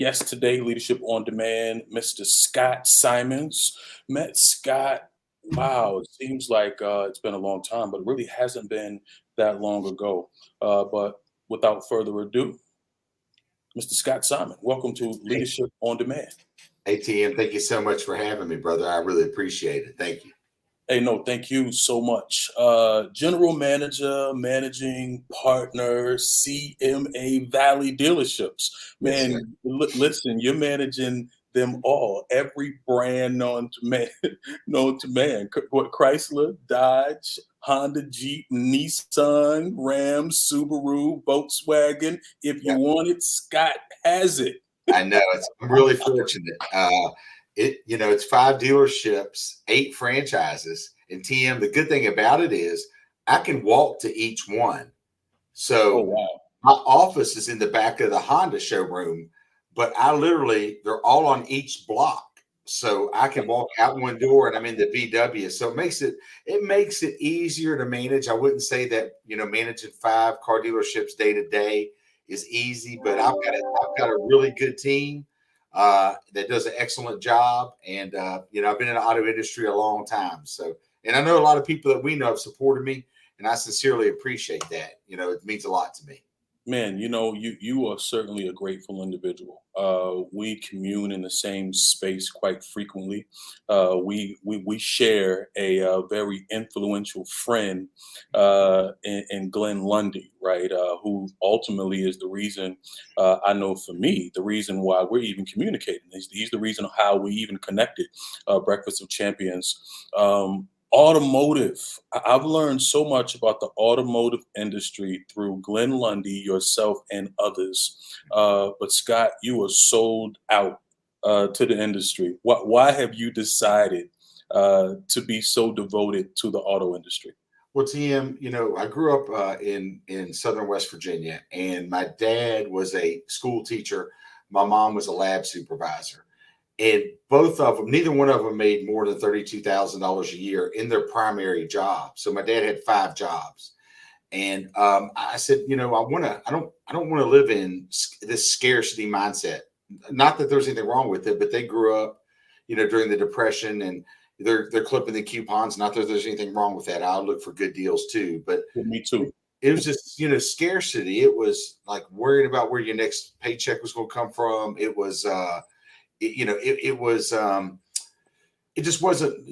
Yesterday, Leadership on Demand, Mr. Scott Simons. Met Scott. Wow, it seems like it's been a long time, but it really hasn't been that long ago. But without further ado, Mr. Scott Simon, welcome to Hey, Leadership on Demand. ATM, thank you so much for having me, brother. I really appreciate it. Thank you. Hey, no, thank you so much. General Manager, Managing Partner, CMA Valley Dealerships. Yes, sir. Man, listen, you're managing them all, every brand known to man, known to man. What Chrysler, Dodge, Honda, Jeep, Nissan, Ram, Subaru, Volkswagen. If you Yeah, want it, Scott has it. I know. I'm really fortunate. It's five dealerships, eight franchises, and TM. The good thing about it is I can walk to each one. Oh So wow. my office is in the back of the Honda showroom, but they're all on each block. So I can walk out one door and I'm in the VW. So it makes it easier to manage. I wouldn't say that, managing five car dealerships day to day is easy, but I've got a really good team that does an excellent job. And I've been in the auto industry a long time. So and I know a lot of people that we know have supported me, and I sincerely appreciate that. It means a lot to me. Man, you are certainly a grateful individual. We commune in the same space quite frequently. We share a very influential friend in Glenn Lundy, right? Who ultimately is the reason I know for me the reason why we're even communicating. He's the reason how we even connected. Breakfast of Champions. Automotive. I've learned so much about the automotive industry through Glenn Lundy, yourself, and others. But Scott, you are sold out to the industry. Why have you decided to be so devoted to the auto industry? Well, TM, I grew up in Southern West Virginia, and my dad was a school teacher. My mom was a lab supervisor, and both of them, neither one of them made more than $32,000 a year in their primary job. So my dad had five jobs, and I said, I don't want to live in this scarcity mindset. Not that there's anything wrong with it, but they grew up, during the Depression, and they're clipping the coupons. Not that there's anything wrong with that. I'll look for good deals too, but Well, me too. it was just scarcity. It was like worrying about where your next paycheck was going to come from. It was it was it just wasn't,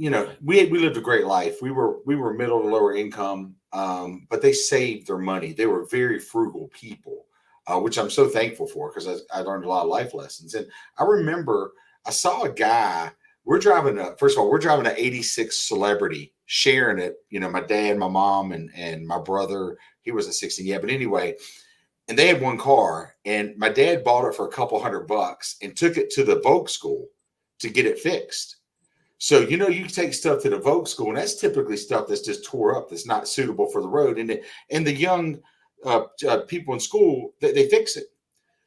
we lived a great life. We were middle to lower income, but they saved their money. They were very frugal people, which I'm so thankful for, because I learned a lot of life lessons. And I remember I saw a guy. First of all, we're driving an '86 Celebrity, sharing it. My dad, my mom, and my brother. He wasn't 16 yet, but anyway. And they had one car, and my dad bought it for a couple $100 and took it to the Vogue school to get it fixed. So, you take stuff to the Vogue school, and that's typically stuff that's just tore up, that's not suitable for the road. And the young people in school, they fix it.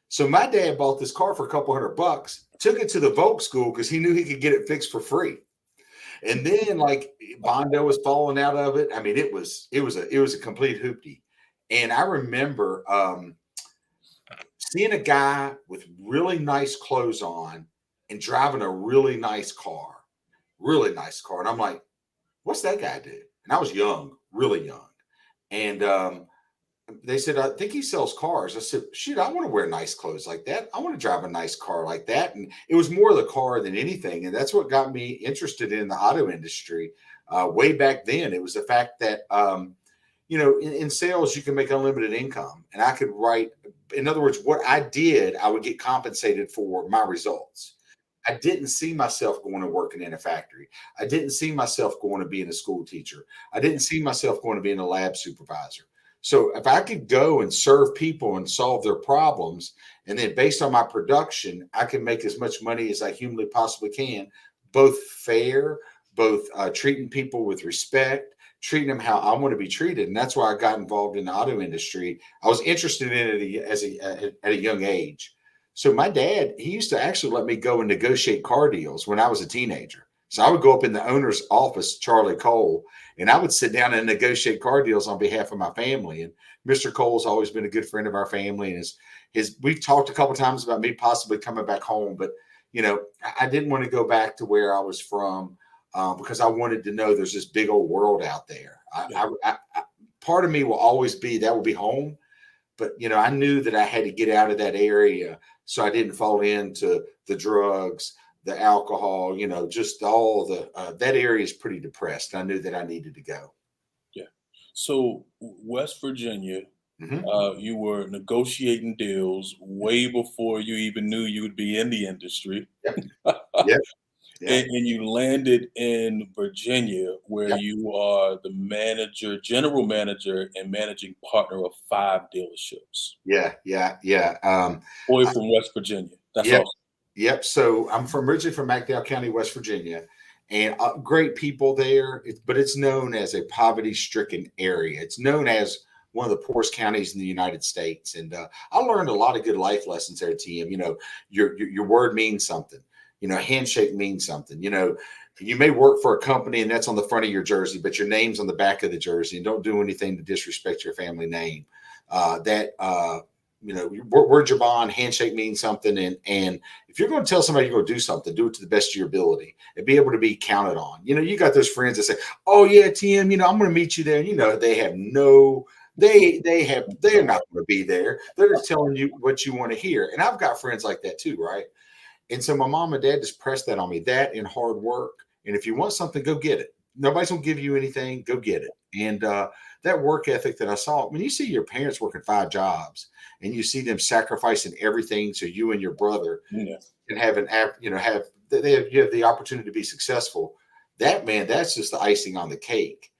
So my dad bought this car for a couple $100, took it to the Vogue school because he knew he could get it fixed for free. And then, like, Bondo was falling out of it. I mean, it was a complete hoopty. And I remember seeing a guy with really nice clothes on and driving a really nice car. And I'm like, what's that guy do? And I was young, really young. And they said, I think he sells cars. I said, shoot, I want to wear nice clothes like that. I want to drive a nice car like that. And it was more the car than anything. And that's what got me interested in the auto industry way back then. It was the fact that, in sales, you can make unlimited income. And I could write, in other words, what I did, I would get compensated for my results. I didn't see myself going to working in a factory. I didn't see myself going to being a school teacher. I didn't see myself going to being a lab supervisor. So if I could go and serve people and solve their problems, and then based on my production, I can make as much money as I humanly possibly can, both fair, both treating people with respect, treating them how I want to be treated. And that's why I got involved in the auto industry. I was interested in it at a young age. So my dad, he used to actually let me go and negotiate car deals when I was a teenager. So I would go up in the owner's office, Charlie Cole, and I would sit down and negotiate car deals on behalf of my family. And Mr. Cole's always been a good friend of our family, and his we've talked a couple of times about me possibly coming back home, but I didn't want to go back to where I was from, because I wanted to know there's this big old world out there. Yeah. Part of me will always be that will be home, but I knew that I had to get out of that area so I didn't fall into the drugs, the alcohol, just all that area is pretty depressed. I knew that I needed to go. Yeah. So West Virginia, Hmm. you were negotiating deals way before you even knew you would be in the industry. Yep. Yep. Yeah. And you landed in Virginia, where Yep. you are the manager, general manager, and managing partner of 5 dealerships. Yeah. Yeah. Yeah. Boy from West Virginia. That's Yep. awesome. Yep. So I'm originally from McDowell County, West Virginia, and great people there. But it's known as a poverty-stricken area. It's known as one of the poorest counties in the United States. And I learned a lot of good life lessons there, TM. Your word means something. A handshake means something. You may work for a company and that's on the front of your jersey, but your name's on the back of the jersey. And don't do anything to disrespect your family name. Word your bond, handshake means something. And if you're going to tell somebody you're going to do something, do it to the best of your ability and be able to be counted on. You got those friends that say, oh yeah, Tim, I'm going to meet you there. They have no, they're not going to be there. They're just telling you what you want to hear. And I've got friends like that too. Right. And so my mom and dad just pressed that on me, that and hard work. And if you want something, go get it. Nobody's going to give you anything. Go get it. And that work ethic that I saw, when you see your parents working 5 jobs and you see them sacrificing everything so you and your brother Yeah. can have you have the opportunity to be successful. That's just the icing on the cake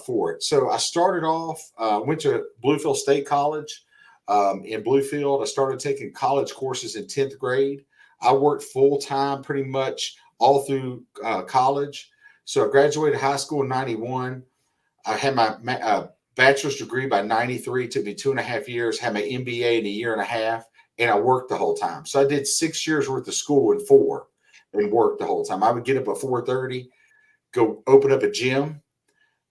for it. So I started off, went to Bluefield State College in Bluefield. I started taking college courses in 10th grade. I worked full time pretty much all through college. So I graduated high school in 91. I had my bachelor's degree by 93. It took me 2.5 years, had my MBA in a year and a half, and I worked the whole time. So I did 6 years worth of school in 4 and worked the whole time. I would get up at 4:30, go open up a gym,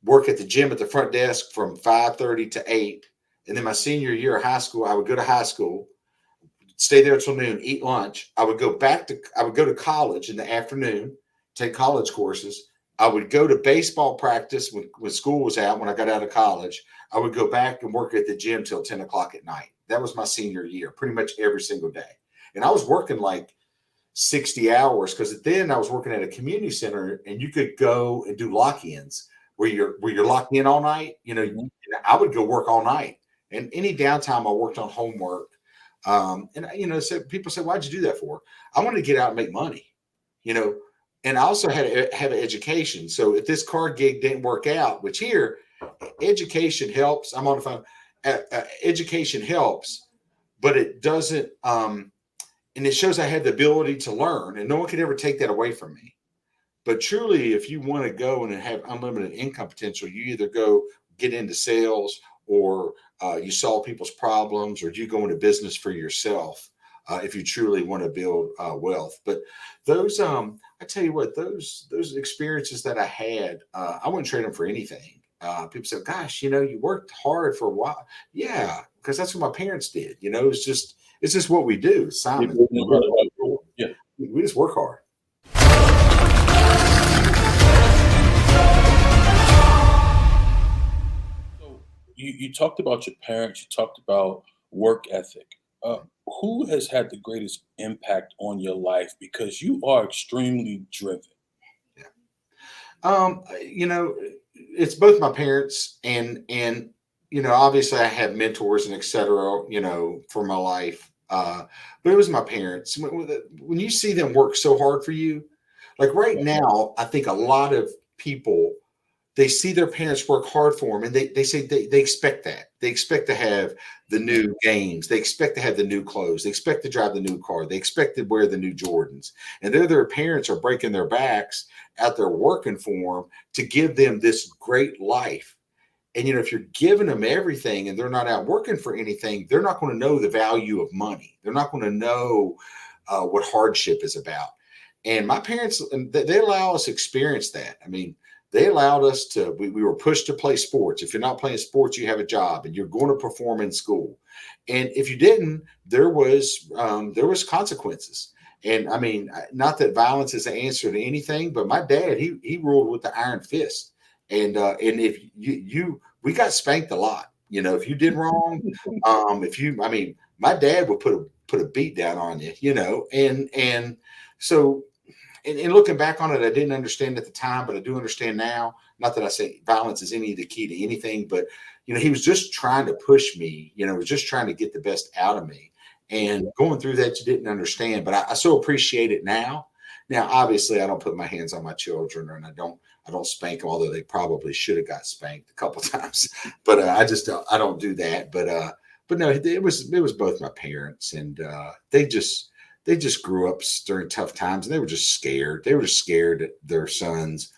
work at the gym at the front desk from 5:30 to 8. And then my senior year of high school, I would go to high school, stay there till noon, eat lunch. I would go to college in the afternoon, take college courses. I would go to baseball practice when school was out, when I got out of college. I would go back and work at the gym till 10 o'clock at night. That was my senior year, pretty much every single day. And I was working like 60 hours because then I was working at a community center and you could go and do lock-ins where you're locked in all night. Mhm. I would go work all night, and any downtime I worked on homework. So people say, why'd you do that for? I wanted to get out and make money, and I also had to have an education. So if this car gig didn't work out, which here, education helps. I'm on the phone. Education helps, but it doesn't. And it shows I had the ability to learn, and no one could ever take that away from me. But truly, if you want to go and have unlimited income potential, you either go get into sales, or you solve people's problems, or you go into business for yourself if you truly want to build wealth. But those, I tell you what, those experiences that I had, I wouldn't trade them for anything. People say, "Gosh, you worked hard for a while." Yeah, because that's what my parents did. It's just what we do, Simon. People know how to help you. Yeah. We just work hard. So you talked about your parents, you talked about work ethic. Who has had the greatest impact on your life? Because you are extremely driven. Yeah. It's both my parents and obviously I have mentors and et cetera, for my life. But it was my parents. When you see them work so hard for you, like right now, I think a lot of people, they see their parents work hard for them, and they say they expect that. They expect to have the new games. They expect to have the new clothes. They expect to drive the new car. They expect to wear the new Jordans. And their parents are breaking their backs out there working for them to give them this great life. And, if you're giving them everything and they're not out working for anything, they're not going to know the value of money. They're not going to know what hardship is about. And my parents, and they allow us to experience that. I mean, they allowed us to, we were pushed to play sports. If you're not playing sports, you have a job and you're going to perform in school. And if you didn't, there was consequences. And I mean, not that violence is the answer to anything, but my dad, he ruled with the iron fist. And if we got spanked a lot. You know, if you did wrong, if you, I mean, my dad would put a beat down on you. You know, and so and looking back on it, I didn't understand at the time, but I do understand now. Not that I say violence is any the key to anything, but you know, he was just trying to push me. You know, was just trying to get the best out of me. And going through that, you didn't understand, but I so appreciate it now. Now, obviously, I don't put my hands on my children, and I don't spank them, although they probably should have got spanked a couple times. But I don't do that. But no, it was both my parents, and they just grew up during tough times, and they were just scared. They were just scared that their sons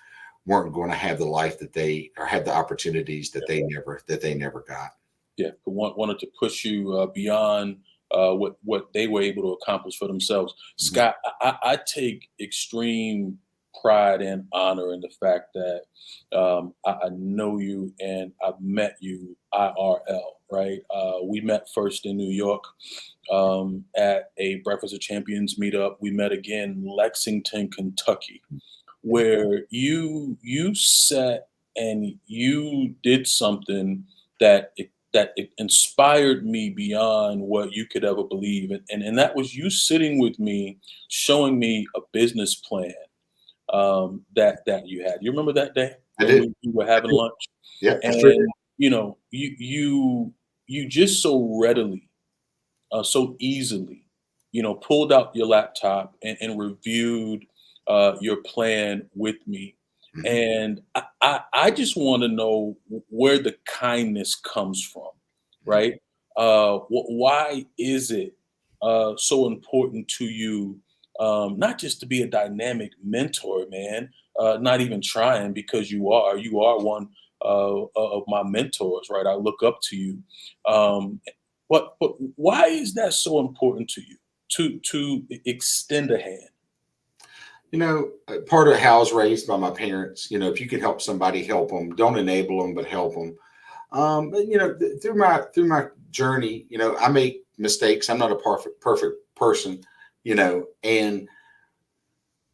weren't going to have the life that they or have the opportunities that they never got. Yeah, wanted to push you beyond what they were able to accomplish for themselves. Mhm. Scott, I take extreme pride and honor in the fact that I know you and I've met you IRL. Right, we met first in New York at a Breakfast of Champions meetup. We met again in Lexington, Kentucky, where you sat and you did something that it inspired me beyond what you could ever believe, and that was you sitting with me, showing me a business plan that you had. You remember that day I when did. we were I having did. lunch, Yeah, I sure did. and you know you just so readily so easily, pulled out your laptop and reviewed your plan with me. Mhm. And I just want to know where the kindness comes from, Mhm. right? Why is it so important to you, not just to be a dynamic mentor, man, not even trying because you are one of my mentors, right? I look up to you. Um, but why is that so important to you to extend a hand? You know, part of how I was raised by my parents, you know, if you can help somebody, help them. Don't enable them, but help them. But you know, through my journey, you know, I make mistakes. I'm not a perfect person, you know. And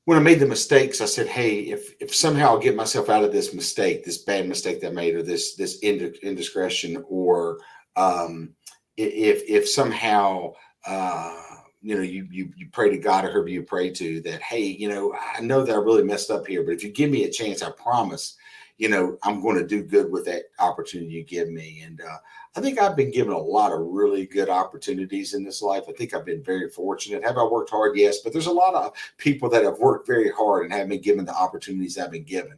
when I made the mistakes, I said, "Hey, if somehow I get myself out of this mistake, this bad mistake that I made, or this indiscretion, or if somehow." You know, you pray to God or whoever you pray to that, hey, you know, I know that I really messed up here, but if you give me a chance, I promise, you know, I'm going to do good with that opportunity you give me. And I think I've been given a lot of really good opportunities in this life. I think I've been very fortunate. Have I worked hard? Yes, but there's a lot of people that have worked very hard and haven't been given the opportunities I've been given.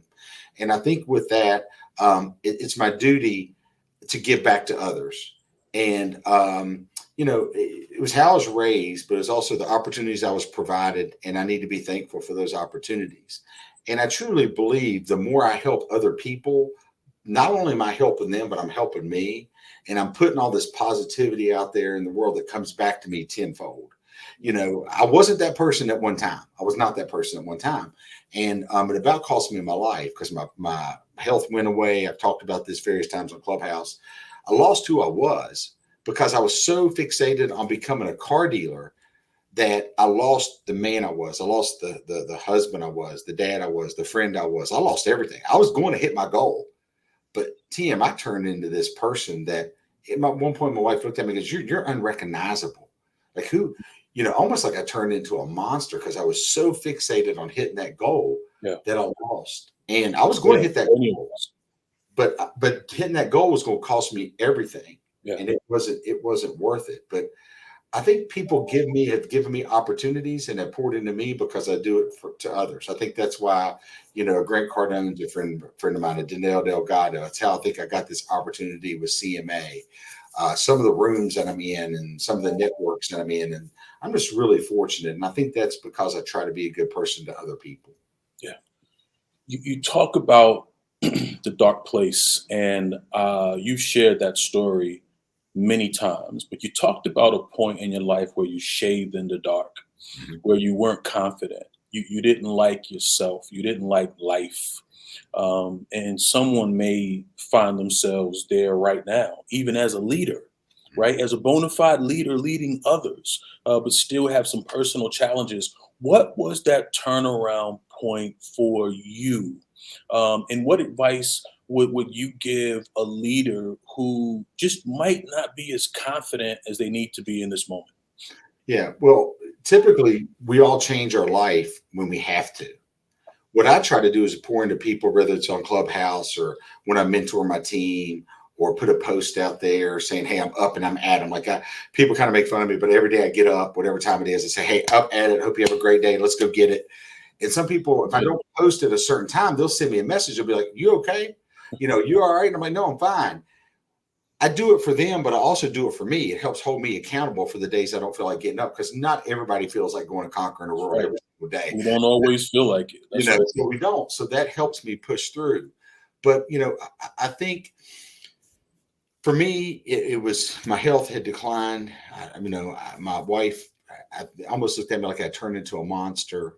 And I think with that, it's my duty to give back to others. And you know, it was how I was raised, but it's also the opportunities I was provided, and I need to be thankful for those opportunities. And I truly believe the more I help other people, not only am I helping them, but I'm helping me, and I'm putting all this positivity out there in the world that comes back to me tenfold. You know, I wasn't that person at one time. I was not that person at one time, and it about cost me my life because my health went away. I've talked about this various times on Clubhouse. I lost who I was because I was so fixated on becoming a car dealer that I lost the man I was. I lost the husband I was, the dad I was, the friend I was. I lost everything. I was going to hit my goal, but Tim, I turned into this person that at one point my wife looked at me and goes, "You're unrecognizable." Like who, you know, almost like I turned into a monster because I was so fixated on hitting that goal Yeah, that I lost. And I was going yeah, to hit that goal, anyways. but hitting that goal was going to cost me everything, Yeah, and it wasn't worth it. But I think people have given me opportunities and have poured into me because I do it to others. I think that's why, you know, Grant Cardone's a friend of mine, a Danelle Delgado. That's how I think I got this opportunity with CMA. Some of the rooms that I'm in and some of the networks that I'm in, and I'm just really fortunate. And I think that's because I try to be a good person to other people. yeah. You talk about the dark place, and you shared that story many times. But you talked about a point in your life where you shaved in the dark, Mhm. where you weren't confident. You didn't like yourself. You didn't like life. And someone may find themselves there right now, even as a leader, right? As a bona fide leader leading others, but still have some personal challenges. What was that turnaround point for you? And what advice would you give a leader who just might not be as confident as they need to be in this moment? Yeah. Well, typically we all change our life when we have to. What I try to do is pour into people, whether it's on Clubhouse or when I mentor my team or put a post out there saying, "Hey, I'm up and I'm at 'em." People kind of make fun of me, but every day I get up, whatever time it is, I say, "Hey, up at it. Hope you have a great day. Let's go get it." And some people, if I Yeah, don't post at a certain time, they'll send me a message. They'll be like, "You okay? You all right?" And I'm like, "No, I'm fine." I do it for them, but I also do it for me. It helps hold me accountable for the days I don't feel like getting up because not everybody feels like going and conquering the that's world right. every single day. We don't always feel like it. That's right. So we don't. So that helps me push through. But I think for me, it was my health had declined. My wife almost looked at me like I turned into a monster.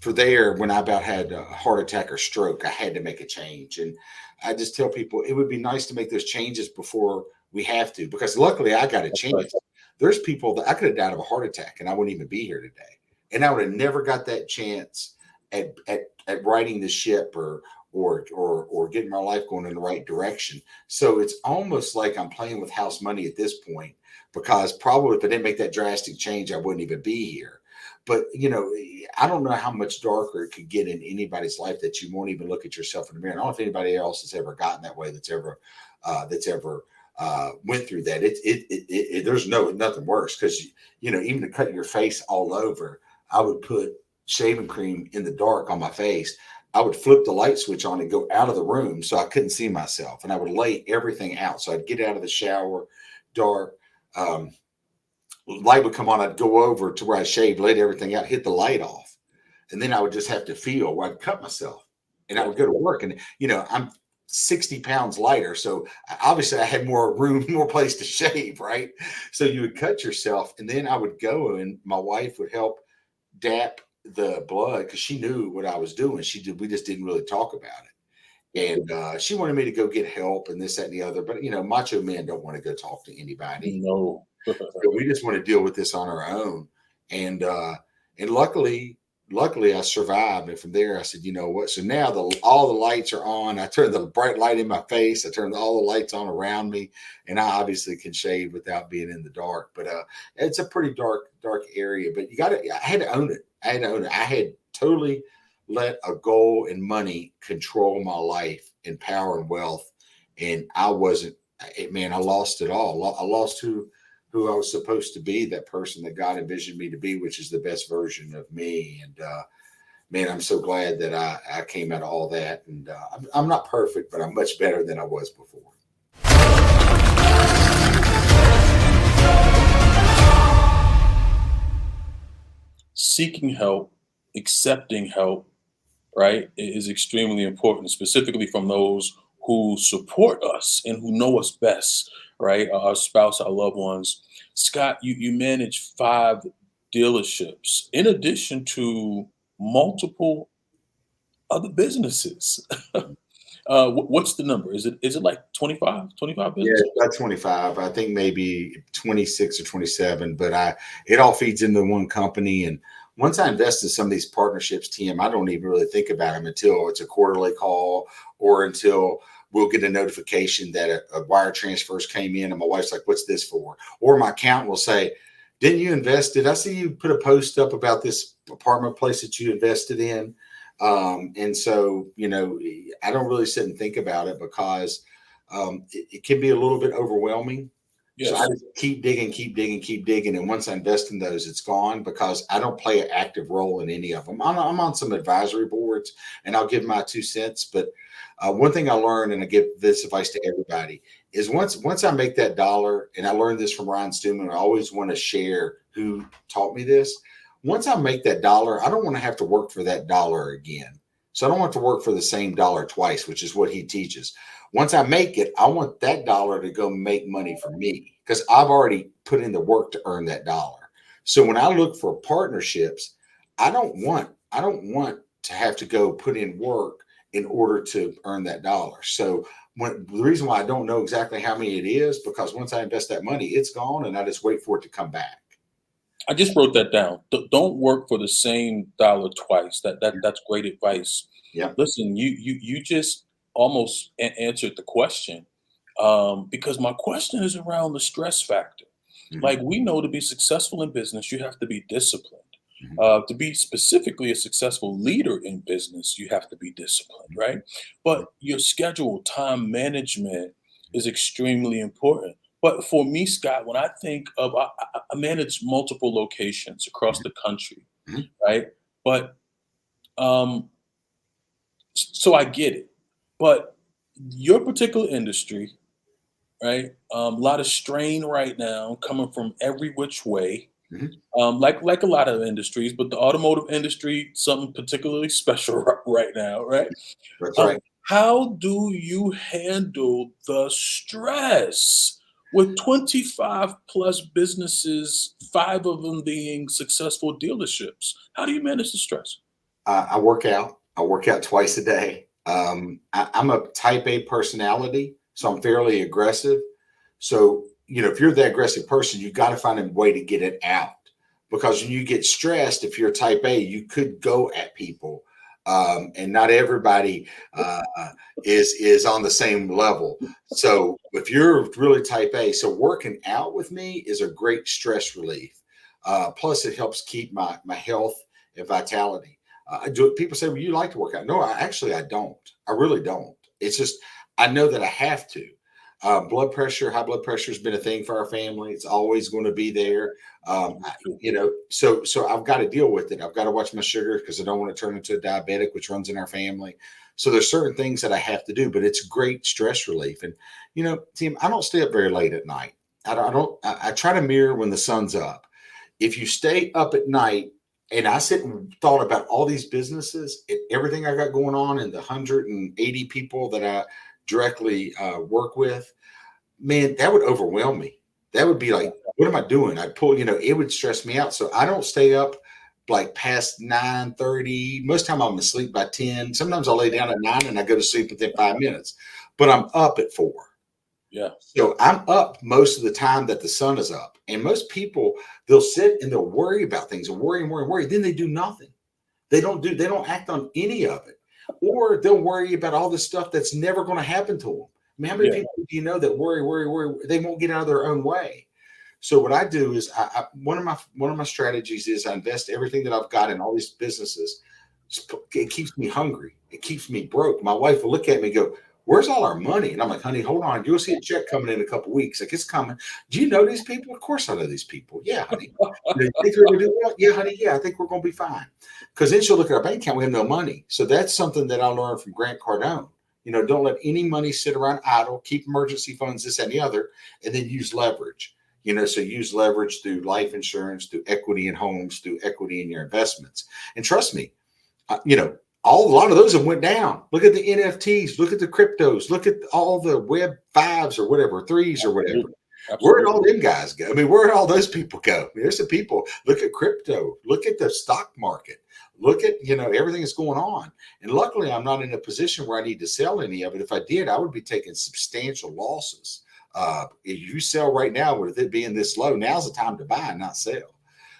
For there, when I about had a heart attack or stroke, I had to make a change. And I just tell people it would be nice to make those changes before we have to, because luckily I got a That's right. chance. There's people that I could have died of a heart attack and I wouldn't even be here today. And I would have never got that chance at righting the ship or getting my life going in the right direction. So it's almost like I'm playing with house money at this point, because probably if I didn't make that drastic change, I wouldn't even be here. But I don't know how much darker it could get in anybody's life that you won't even look at yourself in the mirror. I don't know if anybody else has ever gotten that way, that's ever went through that. There's nothing worse, because even to cut your face all over, I would put shaving cream in the dark on my face. I would flip the light switch on and go out of the room so I couldn't see myself, and I would lay everything out. So I'd get out of the shower, dark. Light would come on. I'd go over to where I shaved, laid everything out, hit the light off, and then I would just have to feel where I'd cut myself, and I Yeah. would go to work. And I'm 60 pounds lighter, so obviously I had more room, more place to shave, right? So you would cut yourself, and then I would go, and my wife would help dap the blood because she knew what I was doing. She did. We just didn't really talk about Yeah. it. And she wanted me to go get help and this, that, and the other. But macho men don't want to go talk to anybody. No. We just want to deal with this on our own. And luckily I survived. And from there I said, you know what? So now all the lights are on. I turned the bright light in my face. I turned all the lights on around me, and I obviously can shave without being in the dark. But it's a pretty dark area. But I had to own it. I had totally let a goal and money control my life and power and wealth. And I wasn't, man, I lost it all. I lost who I was supposed to be, that person that God envisioned me to be, which is the best version of me. And man, I'm so glad that I came out of all that. And I'm not perfect, but I'm much better than I was before. Seeking help, accepting help, right, is extremely important, specifically from those who support us and who know us best, right? Our spouse, our loved ones. Scott, you manage 5 dealerships in addition to multiple other businesses. What's the number? Is it like 25 Yeah, businesses? about 25. I think maybe 26 or 27, but it all feeds into one company. And once I invest in some of these partnerships, TM, I don't even really think about them until it's a quarterly call, or until we'll get a notification that a wire transfers came in, and my wife's like, "What's this for?" Or my accountant will say, "Didn't you invest? Did I see you put a post up about this apartment place that you invested in?" And so, I don't really sit and think about it, because it can be a little bit overwhelming. So I Yes. just keep digging, keep digging, keep digging. And once I invest in those, it's gone, because I don't play an active role in any of them. I'm on some advisory boards, and I'll give my 2 cents. But one thing I learned, and I give this advice to everybody, is once I make that dollar, and I learned this from Ryan Stewman, I always want to share who taught me this. Once I make that dollar, I don't want to have to work for that dollar again. So I don't want to work for the same dollar twice, which is what he teaches. Once I make it, I want that dollar to go make money for me, because I've already put in the work to earn that dollar. So when I look for partnerships, I don't want to have to go put in work in order to earn that dollar. So when the reason why I don't know exactly how many it is, because once I invest that money, it's gone and I just wait for it to come back. I just wrote that down. Don't work for the same dollar twice. That's great advice. Yeah. Listen, you just almost answered the question, because my question is around the stress factor. Hmm. Like, we know to be successful in business, you have to be disciplined. Hmm. To be specifically a successful leader in business, you have to be disciplined, right? But your schedule, time management is extremely important. But for me, Scott, when I think of, I manage multiple locations across the country, Hmm. right? But um, so I get it. But your particular industry, right? A lot of strain right now coming from every which way, Hmm. like a lot of industries, but the automotive industry, something particularly special right now, right? That's Um, right. how do you handle the stress with 25 plus businesses, five of them being successful dealerships? How do you manage the stress? I work out. I work out twice a day. I'm a type A personality, so I'm fairly aggressive. So, if you're that aggressive person, you got to find a way to get it out. Because when you get stressed, if you're type A, you could go at people. And not everybody is on the same level. So if you're really type A, so working out with me is a great stress relief. Plus, it helps keep my health and vitality. People say, well, you like to work out. No, I don't. I really don't. It's just, I know that I have to. High blood pressure has been a thing for our family. It's always going to be there. So I've got to deal with it. I've got to watch my sugar because I don't want to turn into a diabetic, which runs in our family. So there's certain things that I have to do, but it's great stress relief. And Tim, I don't stay up very late at night. I try to mirror when the sun's up. If you stay up at night, and I sit and thought about all these businesses and everything I got going on and the 180 people that I directly work with, man, that would overwhelm me. That would be like, what am I doing? I'd pull, it would stress me out. So I don't stay up like past 9:30. Most time I'm asleep by 10. Sometimes I'll lay down at 9 and I go to sleep within 5 minutes. But I'm up at 4. Yeah, So I'm up most of the time that the sun is up. And most people, they'll sit and they'll worry about things and worry and worry and worry. Then they do nothing. They don't act on any of it. Or they'll worry about all this stuff that's never going to happen to them. I mean, how many yeah, people do you know that worry, worry, worry? They won't get out of their own way. So what I do is one of my strategies is I invest everything that I've got in all these businesses. It keeps me hungry. It keeps me broke. My wife will look at me and go, "Where's all our money?" And I'm like, "Honey, hold on. You'll see a check coming in a couple weeks. Like, it's coming. Do you know these people? Of course I know these people. Yeah, honey. You think they're gonna do well? Yeah, honey. Yeah, I think we're gonna be fine." Because then she'll look at our bank account. We have no money. So that's something that I learned from Grant Cardone. Don't let any money sit around idle. Keep emergency funds, this and the other, and then use leverage. So use leverage through life insurance, through equity in homes, through equity in your investments. And trust me, a lot of those have went down. Look at the NFTs, look at the cryptos, look at all the web fives or whatever, threes or whatever. absolutely, Where'd absolutely. all them guys go? I mean, where'd all those people go? I mean, there's some people. Look at crypto. Look at the stock market. Look at everything that's going on. And luckily, I'm not in a position where I need to sell any of it. If I did, I would be taking substantial losses. If you sell right now, with it being this low, now's the time to buy and not sell.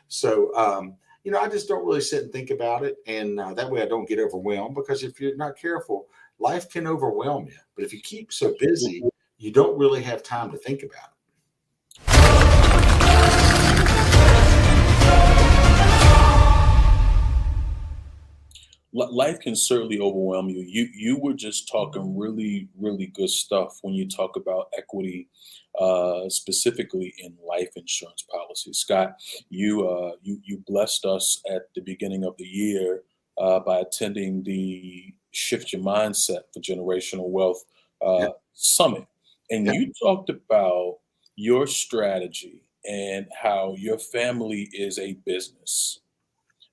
So, I just don't really sit and think about it, and that way I don't get overwhelmed. Because if you're not careful, life can overwhelm you. But if you keep so busy, you don't really have time to think about it. Life can certainly overwhelm you. You were just talking really really good stuff when you talk about equity, specifically in life insurance policies. Scott, you blessed us at the beginning of the year by attending the Shift Your Mindset for Generational Wealth Yeah, Summit, and yeah, you talked about your strategy and how your family is a business,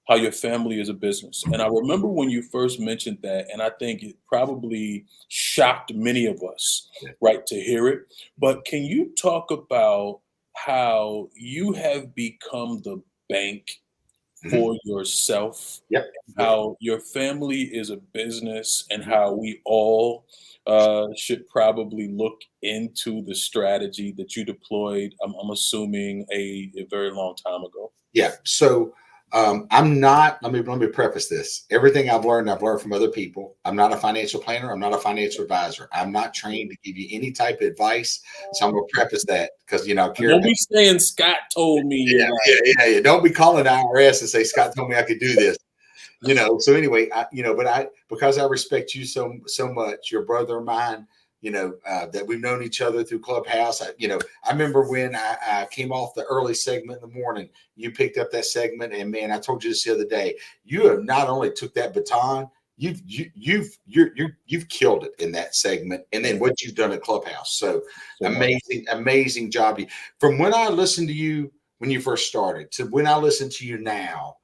how your family is a business. And I remember when you first mentioned that, and I think it probably shocked many of us, yeah. right, to hear it. But can you talk about how you have become the bank Mhm. for yourself, Yep. Yep. how your family is a business, and how we all should probably look into the strategy that you deployed. I'm assuming a very long time ago. Yeah. So I'm not. Let me preface this. Everything I've learned from other people. I'm not a financial planner. I'm not a financial advisor. I'm not trained to give you any type of advice. So I'm gonna preface that because And Karen. don't be saying Scott told me. Yeah, yeah. Don't be calling the IRS and say Scott told me I could do this. So anyway, but because I respect you so much, your brother of mine, that we've known each other through Clubhouse. I remember when I came off the early segment in the morning, you picked up that segment, and man, I told you this the other day. You have not only took that baton, you've killed it in that segment, and then what you've done at Clubhouse. So So much. amazing job. From when I listened to you when you first started to when I listen to you now,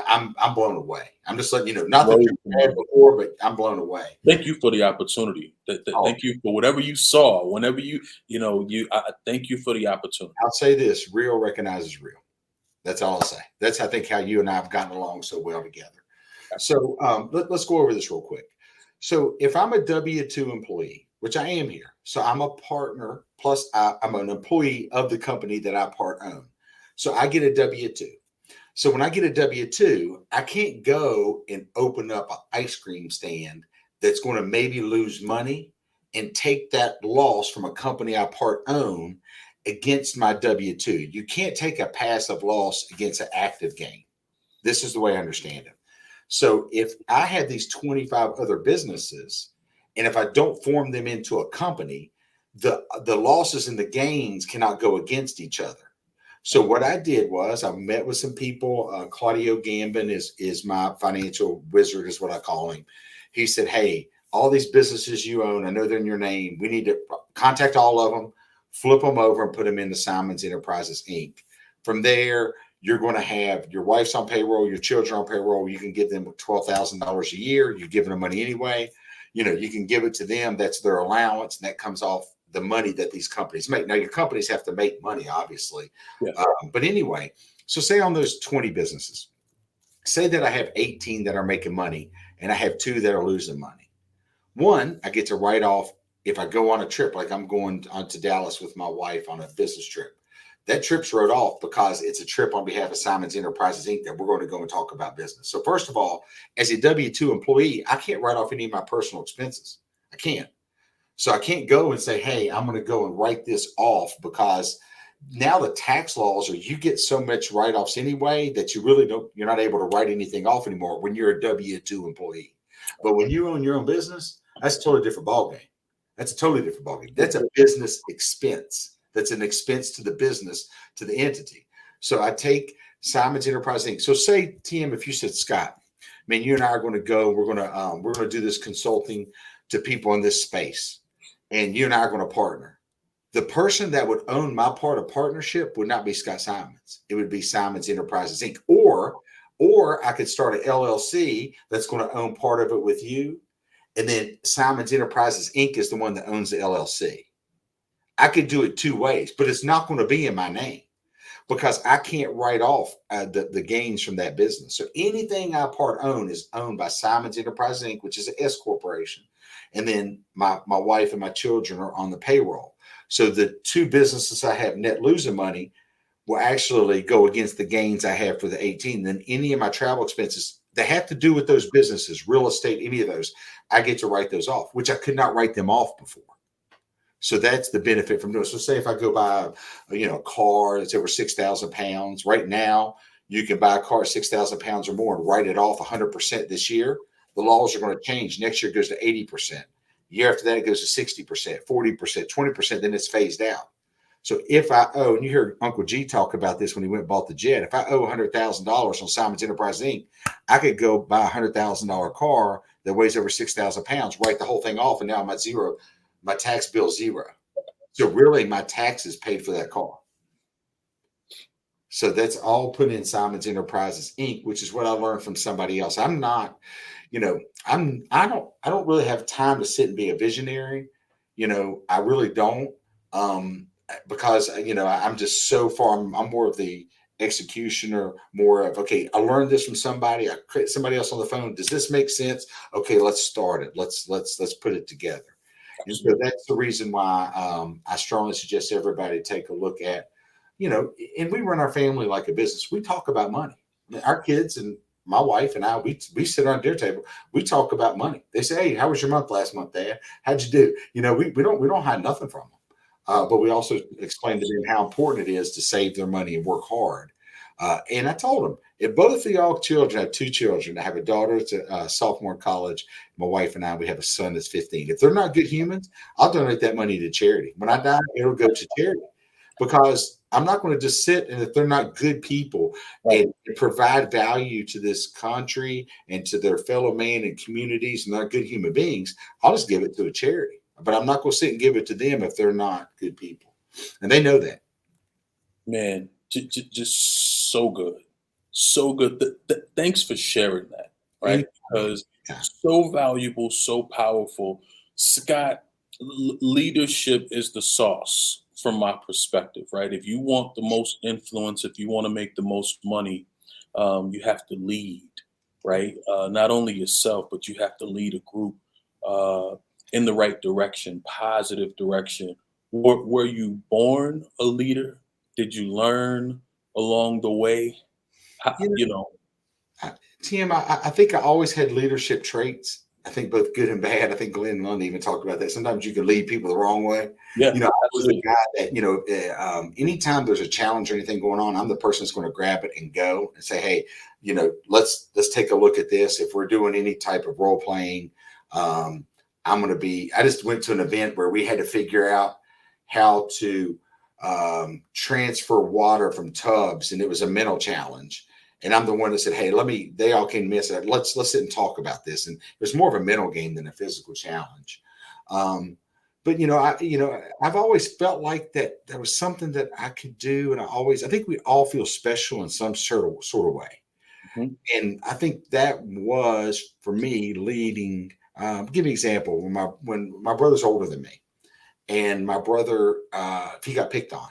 I'm blown away. I'm just letting you know, not that Glory you're to bad you. before, but I'm blown away. Thank you for the opportunity. Oh, Thank you for whatever you saw. Whenever I thank you for the opportunity. I'll say this: real recognizes real. That's all I'll say. That's I think how you and I have gotten along so well together. Absolutely. So let's go over this real quick. So if I'm a W-2 employee, which I am here, so I'm a partner plus I'm an employee of the company that I part own. So I get a W-2. So when I get a W-2, I can't go and open up an ice cream stand that's going to maybe lose money and take that loss from a company I part own against my W-2. You can't take a passive loss against an active gain. This is the way I understand it. So if I have these 25 other businesses, and if I don't form them into a company, the losses and the gains cannot go against each other. So what I did was I met with some people. Claudio Gambin is my financial wizard, is what I call him. He said, "Hey, all these businesses you own, I know they're in your name. We need to contact all of them, flip them over, and put them into Simon's Enterprises Inc. From there, you're going to have your wife's on payroll, your children on payroll. You can give them $12,000 a year. You're giving them money anyway. You can give it to them. That's their allowance, and that comes off the money that these companies make. Now, your companies have to make money, obviously. Yes. But anyway, so say on those 20 businesses, say that I have 18 that are making money and I have two that are losing money. One, I get to write off if I go on a trip, like I'm going on to Dallas with my wife on a business trip. That trip's wrote off because it's a trip on behalf of Simon's Enterprises Inc. that we're going to go and talk about business. So first of all, as a W-2 employee, I can't write off any of my personal expenses. I can't. So I can't go and say, hey, I'm going to go and write this off because now the tax laws are you get so much write-offs anyway that you're not able to write anything off anymore when you're a W-2 employee. But when you own your own business, that's a totally different ballgame. That's a totally different ballgame. That's a business expense. That's an expense to the business, to the entity. So I take Simon's Enterprise Inc. So say, Tim, if you said, Scott, man, you and I are going to go, we're going to do this consulting to people in this space, and you and I are going to partner. The person that would own my part of partnership would not be Scott Simons. It would be Simons Enterprises Inc. Or I could start an LLC that's going to own part of it with you, and then Simons Enterprises Inc. is the one that owns the LLC. I could do it two ways, but it's not going to be in my name because I can't write off the gains from that business. So anything I part own is owned by Simon's Enterprises Inc., which is an S corporation, and then my wife and my children are on the payroll. So the two businesses I have net losing money will actually go against the gains I have for the 18. Then any of my travel expenses that have to do with those businesses, real estate, any of those, I get to write those off, which I could not write them off before. So that's the benefit from doing it. So say if I go buy a car that's over 6,000 pounds, right now you can buy a car 6,000 pounds or more and write it off 100% this year. The laws are going to change. Next year it goes to 80%. Year after that it goes to 60%, 40%, 20%. Then it's phased out. So if I owe, and you heard Uncle G talk about this when he went and bought the jet, if I owe $100,000 on Simon's Enterprise Inc., I could go buy a $100,000 car that weighs over 6,000 pounds, write the whole thing off, and now I'm at zero. My tax bill zero. So really my taxes paid for that car. So that's all put in Simon's Enterprises Inc., which is what I learned from somebody else. I'm not, I don't really have time to sit and be a visionary. I really don't. Because I'm just so far, I'm more of the executioner, more of, okay, I learned this from somebody. I create somebody else on the phone. Does this make sense? Okay, let's start it. Let's put it together. And so Absolutely. that's the reason why I strongly suggest everybody take a look at, and we run our family like a business. We talk about money. Our kids and my wife and I, we sit around dinner table. We talk about money. They say, "Hey, how was your month last month, Dad? How'd you do?" We don't hide nothing from them. But we also explain to them how important it is to save their money and work hard. And I told them, if both of y'all children have two children, I have a daughter that's a sophomore in college. My wife and I, we have a son that's 15. If they're not good humans, I'll donate that money to charity. When I die, it'll go to charity because I'm not going to just sit and if they're not good people Right. and provide value to this country and to their fellow man and communities and they're good human beings, I'll just give it to a charity. But I'm not going to sit and give it to them if they're not good people. And they know that. Man, just so good. So good. Thanks for sharing that, right? Anytime. Because so valuable, so powerful. Scott, leadership is the sauce from my perspective, right? If you want the most influence, if you want to make the most money, you have to lead, right? Not only yourself, but you have to lead a group uh, in the right direction, positive direction. Were you born a leader? Did you learn along the way? How, You you know, I- Tim, I think I always had leadership traits. I think both good and bad. I think Glenn Lundy even talked about that. Sometimes you can lead people the wrong way. yeah, I was a absolutely. guy that, anytime there's a challenge or anything going on, I'm the person that's going to grab it and go and say, hey, let's take a look at this. If we're doing any type of role playing, I just went to an event where we had to figure out how to transfer water from tubs, and it was a mental challenge and I'm the one that said, "Hey, They all came to me and said, let's sit and talk about this." And it was more of a mental game than a physical challenge. Um, but I've always felt like that was something that I could do, and I think we all feel special in some sort of way. Mhm. And I think that was for me leading. Give me an example when my brother's older than me, and my brother if he got picked on.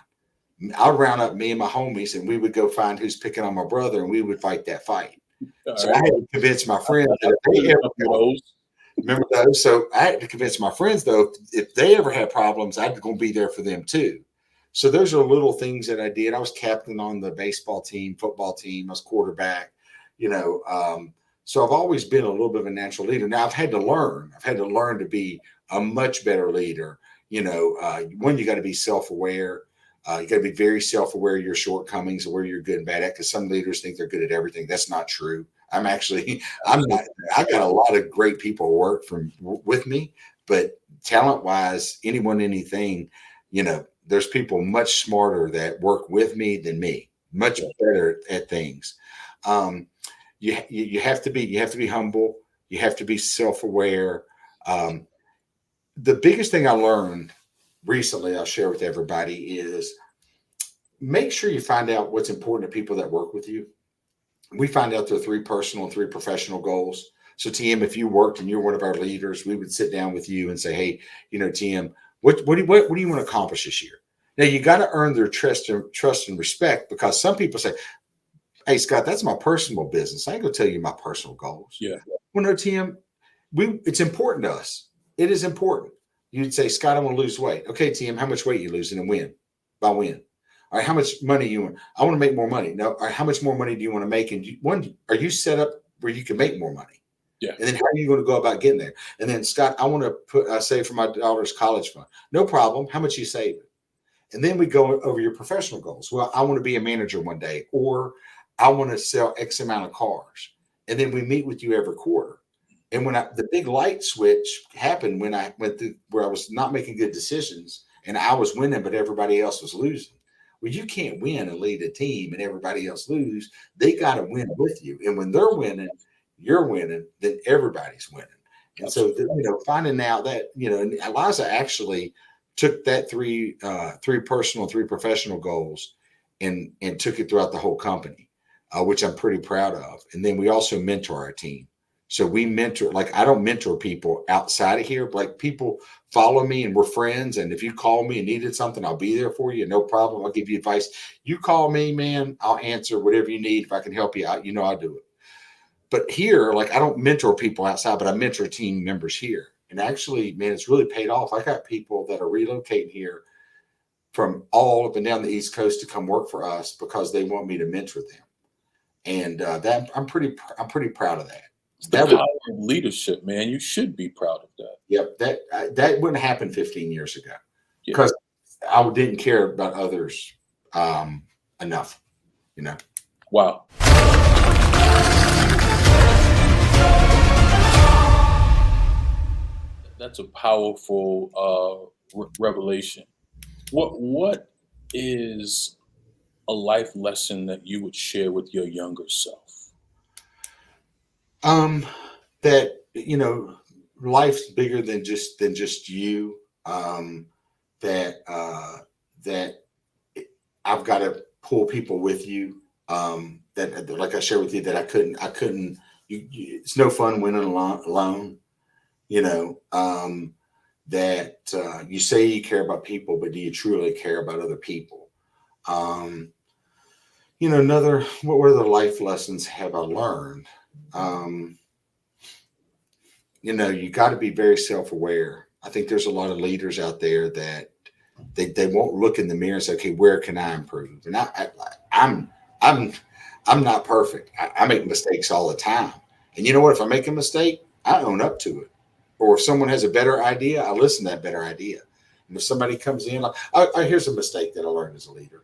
I'd round up me and my homies, and we would go find who's picking on my brother, and we would fight that fight. All So I right. had to convince my friends that I've if been they in a ever couple of those. remember those, so I had to convince my friends though if they ever had problems, I'd going to be there for them too. So those are little things that I did. I was captain on the baseball team, football team. I was quarterback. You know, so I've always been a little bit of a natural leader. Now I've had to learn. I've had to learn to be a much better leader. One, you got to be self-aware. You got to be very self-aware of your shortcomings and where you're good and bad at. Because some leaders think they're good at everything. That's not true. I'm not. I got a lot of great people work with me, but talent-wise, anyone, anything, there's people much smarter that work with me than me, much Yeah. better at things. Um, you have to be humble. You have to be self-aware. Um, the biggest thing I learned recently, I'll share with everybody, is make sure you find out what's important to people that work with you. We find out there are three personal and three professional goals. So, TM, if you worked and you're one of our leaders, we would sit down with you and say, "Hey, TM, what do you want to accomplish this year?" Now, you got to earn their trust and respect, because some people say, "Hey, Scott, that's my personal business. I ain't gonna tell you my personal goals." Yeah. Well, no, TM, it's important to us. It is important. You'd say, "Scott, I want to lose weight." Okay, TM, how much weight you losing and when? By when? All right, how much money you want? I want to make more money. No, all right, how much more money do you want to make? And are you set up where you can make more money? Yeah. And then how are you going to go about getting there? And then, Scott, I want to save for my daughter's college fund. No problem. How much you saving? And then we go over your professional goals. Well, I want to be a manager one day, or I want to sell X amount of cars. And then we meet with you every quarter. And the big light switch happened when I went through where I was not making good decisions and I was winning, but everybody else was losing. Well, you can't win and lead a team and everybody else lose. They got to win with you. And when they're winning, you're winning, then everybody's winning. And so, Absolutely. finding out that, and Eliza actually took that three personal, three professional goals and took it throughout the whole company, which I'm pretty proud of. And then we also mentor our team. So we mentor, like I don't mentor people outside of here, but like people follow me and we're friends. And if you call me and needed something, I'll be there for you. No problem. I'll give you advice. You call me, man, I'll answer whatever you need. If I can help you out, I'll do it. But here, like I don't mentor people outside, but I mentor team members here. And actually, man, it's really paid off. I got people that are relocating here from all up and down the East Coast to come work for us because they want me to mentor them. And that I'm pretty proud of that. It's the That would, power of leadership, man. You should be proud of that. yep, that wouldn't happen 15 years ago Yeah. because I didn't care about others enough, Wow. That's a powerful revelation. What is a life lesson that you would share with your younger self? Um, that life's bigger than just you. That that I've got to pull people with you. That like I shared with you that I couldn't. It's no fun winning alone. You know. That you say you care about people, but do you truly care about other people? Um, another what were the life lessons have I learned? Um, you got to be very self-aware. I think there's a lot of leaders out there that they won't look in the mirror and say, okay, where can I improve? And I'm I'm I'm not perfect. I make mistakes all the time. And you know what? If I make a mistake, I own up to it. Or if someone has a better idea, I listen to that better idea. And if somebody comes in, like, here's a mistake that I learned as a leader.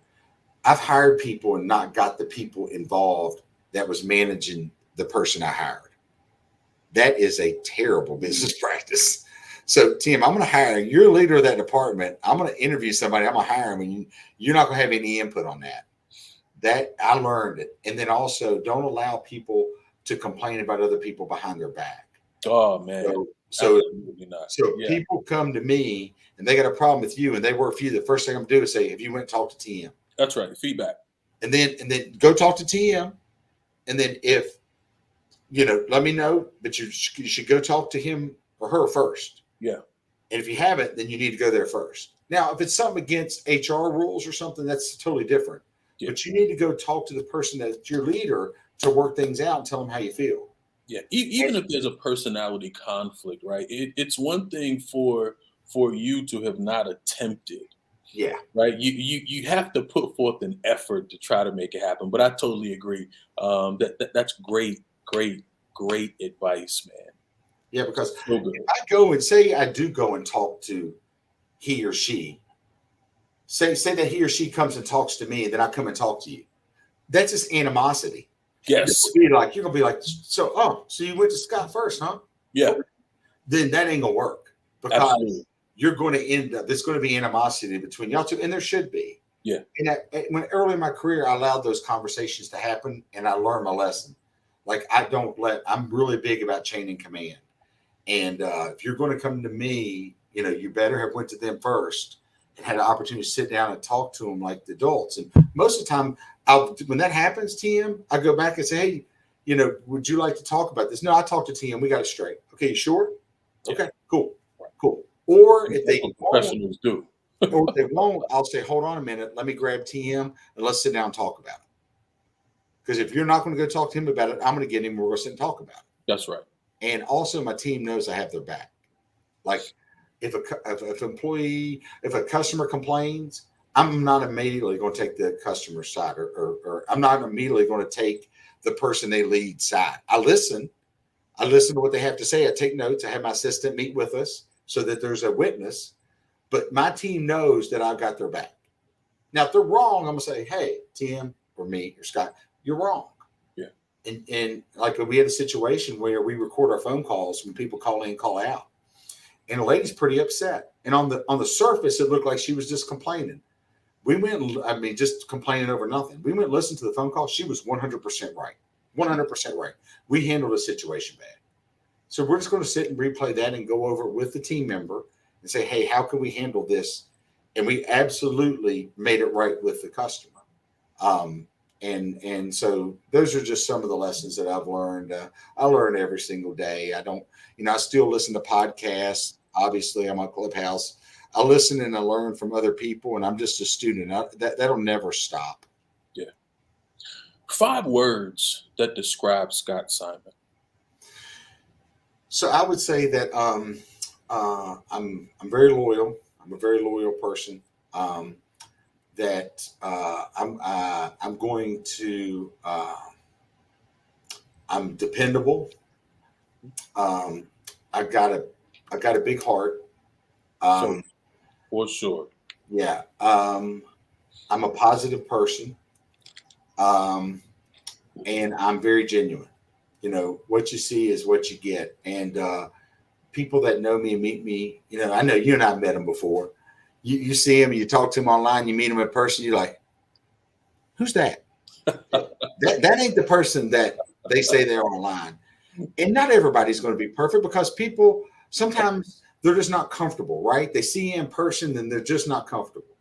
I've hired people and not got the people involved that was managing the person I hired. That is a terrible business practice. So, Tim, I'm going to hire you're a leader of that department. I'm going to interview somebody. I'm going to hire them, and you're not going to have any input on that. That I learned it, and then also don't allow people to complain about other people behind their back. Oh man, So, absolutely not. so Yeah, people come to me and they got a problem with you, and they work for you. The first thing I'm gonna do is say, "Have you went and talked to TM?" that's right. Feedback. And then go talk to TM, and then if let me know. But you should go talk to him or her first. Yeah, And if you haven't, then you need to go there first. Now, if it's something against HR rules or something, that's totally different. yeah, But you need to go talk to the person that's your leader to work things out and tell them how you feel. yeah. Even if there's a personality conflict, right? It's one thing for you to have not attempted, Yeah. right? You have to put forth an effort to try to make it happen. But I totally agree. That's great advice, man. Yeah. Because So if good. I go and say I do go and talk to he or she, say that he or she comes and talks to me and then I come and talk to you. That's just animosity. Yes. You're gonna be like, so you went to Scott first, huh? Yeah. Then that ain't gonna work because Absolutely. you're going to end up. There's going to be animosity between y'all two, and there should be. Yeah. And when early in my career, I allowed those conversations to happen, and I learned my lesson. Like I'm really big about chain and command. And if you're going to come to me, you better have went to them first and had an opportunity to sit down and talk to them like the adults. And most of the time, when that happens, TM, I go back and say, hey, would you like to talk about this? No, I talked to TM. We got it straight. Okay, you sure? Yeah. Okay, cool. Or if That's they what won't, professionals do. I'll say, hold on a minute. Let me grab TM and let's sit down and talk about it. Because if you're not going to go talk to him about it, I'm going to get him. We're going to sit and talk about it. That's right. And also, my team knows I have their back. Like if a customer complains, I'm not immediately going to take the customer side, or I'm not immediately going to take the person they lead side. I listen to what they have to say. I take notes. I have my assistant meet with us so that there's a witness. But my team knows that I've got their back. Now, if they're wrong, I'm going to say, hey, Tim or me or Scott, you're wrong. Yeah. And like we had a situation where we record our phone calls when people call in, call out. And the lady's pretty upset. And on the surface, it looked like she was just complaining. We went, just complaining over nothing. We went and listened to the phone call. She was 100% right. 100% right. We handled the situation bad. So we're just going to sit and replay that and go over it with the team member and say, hey, how can we handle this? And we absolutely made it right with the customer. And so those are just some of the lessons that I've learned. I learn every single day. I don't, I still listen to podcasts. Obviously, I'm on Clubhouse. I listen and I learn from other people, and I'm just a student. That'll never stop. Yeah. 5 words that describe Scott Simon. So I would say that I'm very loyal. I'm a very loyal person. That I'm going to I'm dependable. Um, I got a big heart. For, Um, for sure. yeah. I'm a positive person. Um, and I'm very genuine. What you see is what you get. And people that know me and meet me, I know you and I have met them before. You see them, you talk to them online, you meet them in person, you're like, who's that? that ain't the person that they say they're online. And not everybody's going to be perfect, because people sometimes they're just not comfortable, right? They see you in person and they're just not comfortable.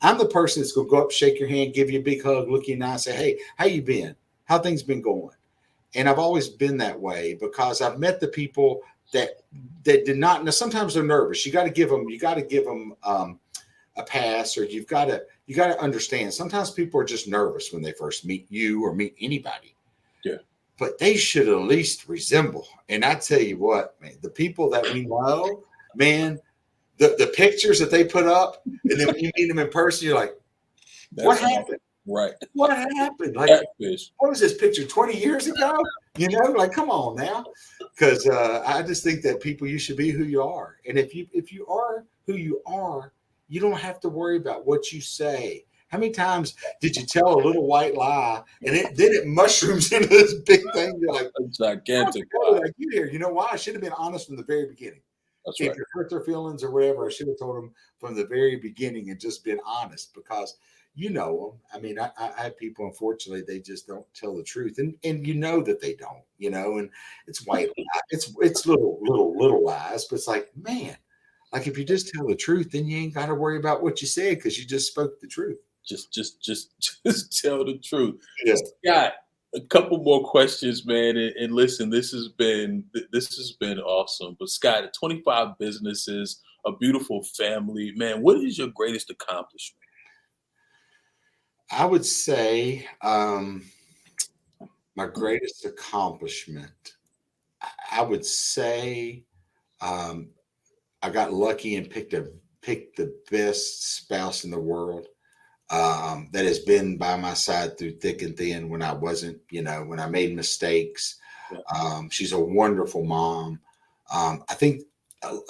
I'm the person that's going to go up, shake your hand, give you a big hug, look you in the eye, and say, hey, how you been? How things been going? And I've always been that way, because I've met the people that did not. Now, sometimes they're nervous. You got to give them a pass, or you got to understand. Sometimes people are just nervous when they first meet you or meet anybody. Yeah. But they should at least resemble. And I tell you what, man, the people that we know, man, the pictures that they put up, and then when you meet them in person, you're like, what happened? Right. What happened? Like, Catfish. what was this picture 20 years ago? Like, come on now. Because I just think that people, you should be who you are. And if you are who you are, you don't have to worry about what you say. How many times did you tell a little white lie and then it mushrooms into this big thing? You're like, A gigantic lie. lie. Like, you here. You know why? I should have been honest from the very beginning. That's If right. you hurt their feelings or whatever, I should have told them from the very beginning and just been honest, because you know them. I mean, I have people, unfortunately, they just don't tell the truth, and you know that they don't, and it's white, it's little lies, but it's like, man, like if you just tell the truth, then you ain't got to worry about what you said, because you just spoke the truth. Just tell the truth. Yeah. Scott, a couple more questions, man. And listen, this has been awesome. But Scott, 25 businesses, a beautiful family, man. What is your greatest accomplishment? I would say my greatest accomplishment, I would say I got lucky and picked the best spouse in the world, that has been by my side through thick and thin when I wasn't, when I made mistakes. Yeah. She's a wonderful mom. I think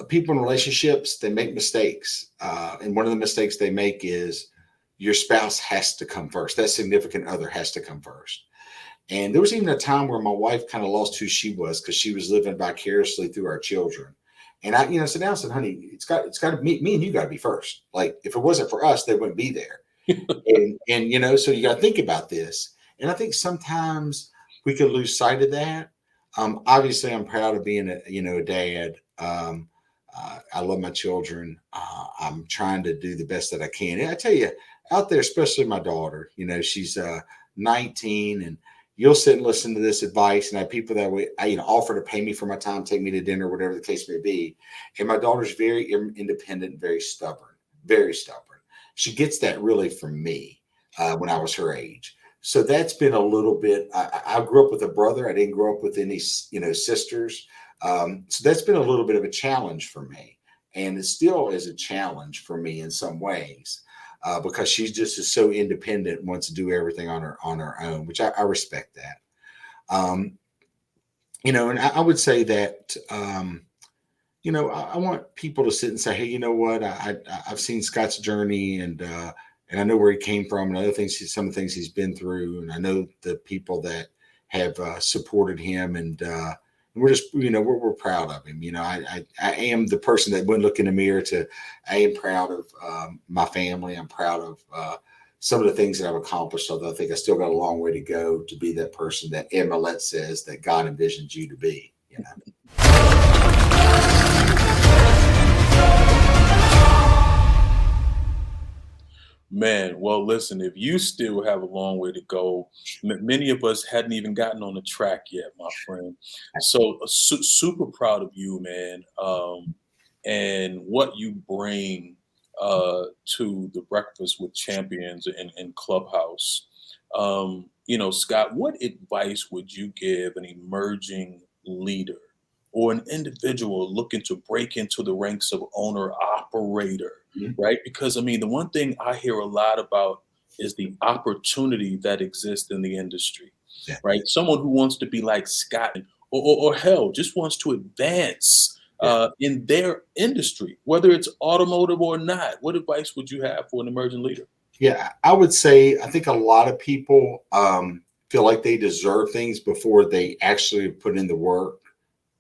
people in relationships, they make mistakes. And one of the mistakes they make is your spouse has to come first. That significant other has to come first. And there was even a time where my wife kind of lost who she was, because she was living vicariously through our children. And I, sat down and said, honey, it's got to me and you got to be first. Like, if it wasn't for us, they wouldn't be there. and so you got to think about this. And I think sometimes we could lose sight of that. Obviously, I'm proud of being a dad. I love my children. I'm trying to do the best that I can. And I tell you, out there, especially my daughter, she's 19, and you'll sit and listen to this advice, and I have people that offer to pay me for my time, take me to dinner, whatever the case may be. And my daughter's very independent, very stubborn, very stubborn. She gets that really from me when I was her age. So that's been a little bit. I grew up with a brother. I didn't grow up with any, sisters. So that's been a little bit of a challenge for me, and it still is a challenge for me in some ways, because she's just is so independent and wants to do everything on her own, which I respect that. And I would say that. I want people to sit and say, hey, you know what? I've seen Scott's journey, and I know where he came from, and other things, some of the things he's been through, and I know the people that have supported him, and we're just, we're proud of him. I am the person that wouldn't look in the mirror I am proud of my family. I'm proud of some of the things that I've accomplished, although I think I still got a long way to go to be that person that Emilette says that God envisioned you to be. Man, well, listen, if you still have a long way to go, many of us hadn't even gotten on the track yet, my friend. So, super proud of you, man, and what you bring to the Breakfast with Champions and Clubhouse. Scott, what advice would you give an emerging leader or an individual looking to break into the ranks of owner operator? Mhm. Right? Because I mean, the one thing I hear a lot about is the opportunity that exists in the industry, Yeah. right? Someone who wants to be like Scott, or hell, just wants to advance Yeah. in their industry, whether it's automotive or not. What advice would you have for an emerging leader? Yeah, I would say I think a lot of people feel like they deserve things before they actually put in the work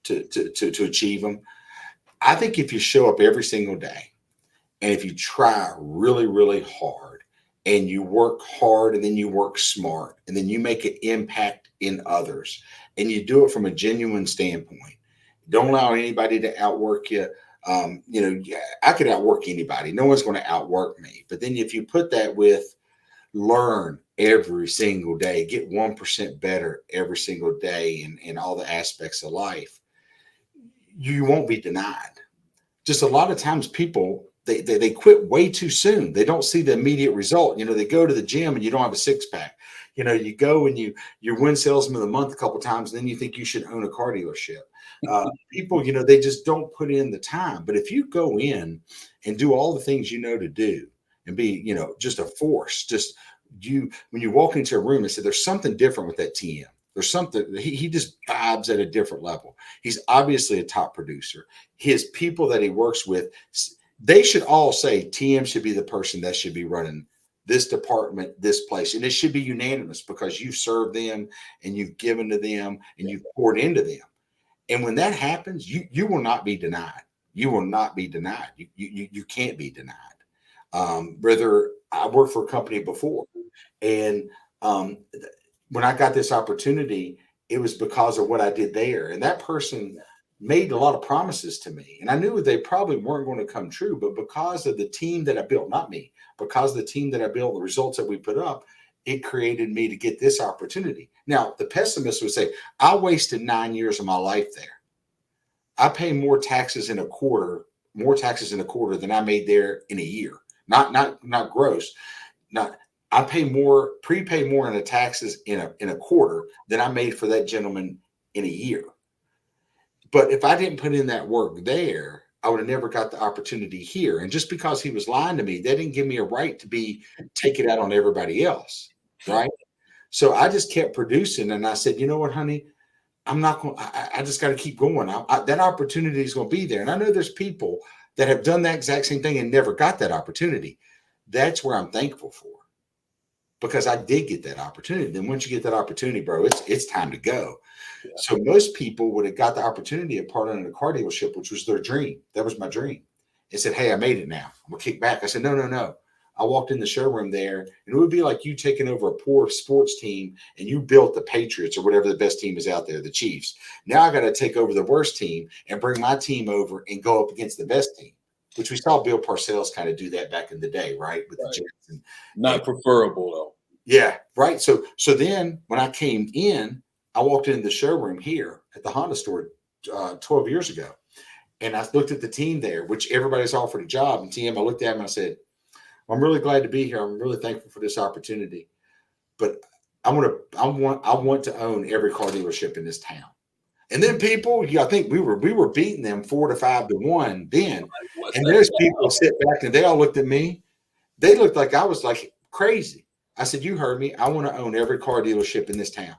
to achieve them. I think if you show up every single day and if you try really, really hard and you work hard and then you work smart and then you make an impact in others and you do it from a genuine standpoint, don't allow anybody to outwork you. Yeah, I could outwork anybody. No one's going to outwork me. But then if you put that with learn every single day, get 1% better every single day in all the aspects of life, you won't be denied. Just a lot of times people they quit way too soon. They don't see the immediate result. They go to the gym and you don't have a six pack. You go and you win salesman of the month a couple of times, and then you think you should own a car dealership. People, they just don't put in the time. But if you go in and do all the things you know to do and be, just a force, just you when you walk into a room and say there's something different with that TM. There's something he just vibes at a different level. He's obviously a top producer. His people that he works with, they should all say TM should be the person that should be running this department, this place. And it should be unanimous because you've served them and you've given to them and you've poured into them. And when that happens, you will not be denied. You will not be denied. You can't be denied. Whether I worked for a company before, and um, when I got this opportunity, it was because of what I did there. And that person made a lot of promises to me. And I knew they probably weren't going to come true, but because of the team that I built, not me, because of the team that I built, the results that we put up, it created me to get this opportunity. Now, the pessimist would say, I wasted 9 years of my life there. I pay more taxes in a quarter than I made there in a year. Not gross. Not I prepay more in the taxes in a quarter than I made for that gentleman in a year. But if I didn't put in that work there, I would have never got the opportunity here. And just because he was lying to me, that didn't give me a right to be take it out on everybody else. Right. So I just kept producing and I said, you know what, honey? I'm not going. I just got to keep going. That opportunity is going to be there, and I know there's people that have done that exact same thing and never got that opportunity. That's where I'm thankful for because I did get that opportunity. Then once you get that opportunity, bro, it's time to go. Yeah. So most people would have got the opportunity of part in a car dealership, which was their dream. That was my dream. They said, "Hey, I made it now. I'm gonna kick back." I said, "No, no, no." I walked in the showroom there, and it would be like you taking over a poor sports team and you built the Patriots or whatever the best team is out there, the Chiefs. Now I got to take over the worst team and bring my team over and go up against the best team, which we saw Bill Parcells kind of do that back in the day, right? With the Right. Jets and Not preferable though. yeah, right. So then when I came in, I walked into the showroom here at the Honda store 12 years ago, and I looked at the team there, which everybody's offered a job. And TM, I looked at him and I said, well, I'm really glad to be here. I'm really thankful for this opportunity. But I want to own every car dealership in this town. And then people, I think we were beating them 4-5 to 1 then. What's And that there's about? people sit back and they all looked at me. They looked like I was like crazy. I said, you heard me. I want to own every car dealership in this town.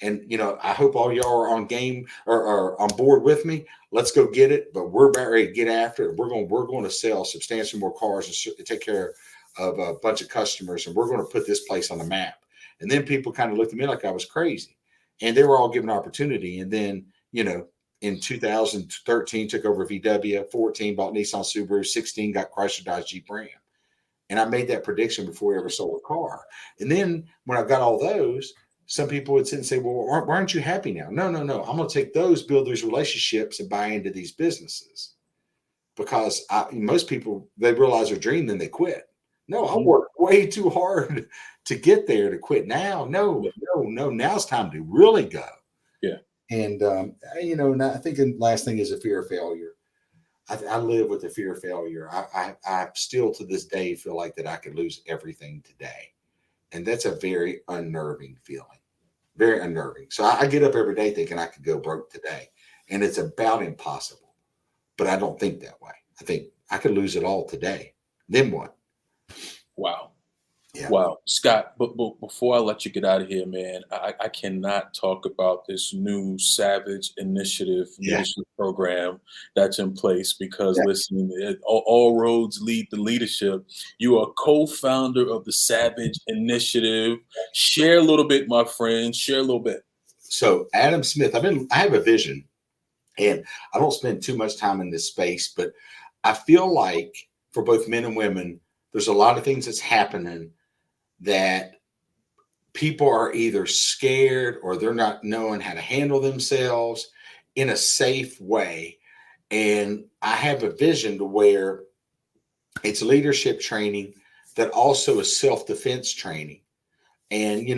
And I hope all y'all are on game or on board with me. Let's go get it. But we're about ready to get after it. We're going to sell substantially more cars and take care of a bunch of customers, and we're going to put this place on the map. And then people kind of looked at me like I was crazy, and they were all given opportunity. And then in 2013 took over VW, 14 bought Nissan Subaru, 16 got Chrysler Dodge Jeep Ram. And I made that prediction before we ever sold a car. And then when I got all those, some people would sit and say, well, why aren't you happy now? No, no, no. I'm going to take those, build those relationships, and buy into these businesses because most people, they realize their dream, then they quit. No, I Mhm. worked way too hard to get there to quit now. No, Yeah. no, no. Now it's time to really go. Yeah. And and I think the last thing is a fear of failure. I live with the fear of failure. I still to this day feel like that I could lose everything today, and that's a very unnerving feeling. Very unnerving. So I get up every day thinking I could go broke today, and it's about impossible. But I don't think that way. I think I could lose it all today. Then what? Wow. Yeah. Wow, Scott, but before I let you get out of here, man, I cannot talk about this new Savage Initiative Yeah. leadership program that's in place because, Yeah. listen, all roads lead to leadership. You are co-founder of the Savage Initiative. Share a little bit, my friend. Share a little bit. So Adam Smith, I have a vision, and I don't spend too much time in this space, but I feel like for both men and women, there's a lot of things that's happening that people are either scared or they're not knowing how to handle themselves in a safe way. And I have a vision to where it's leadership training that also is self-defense training. And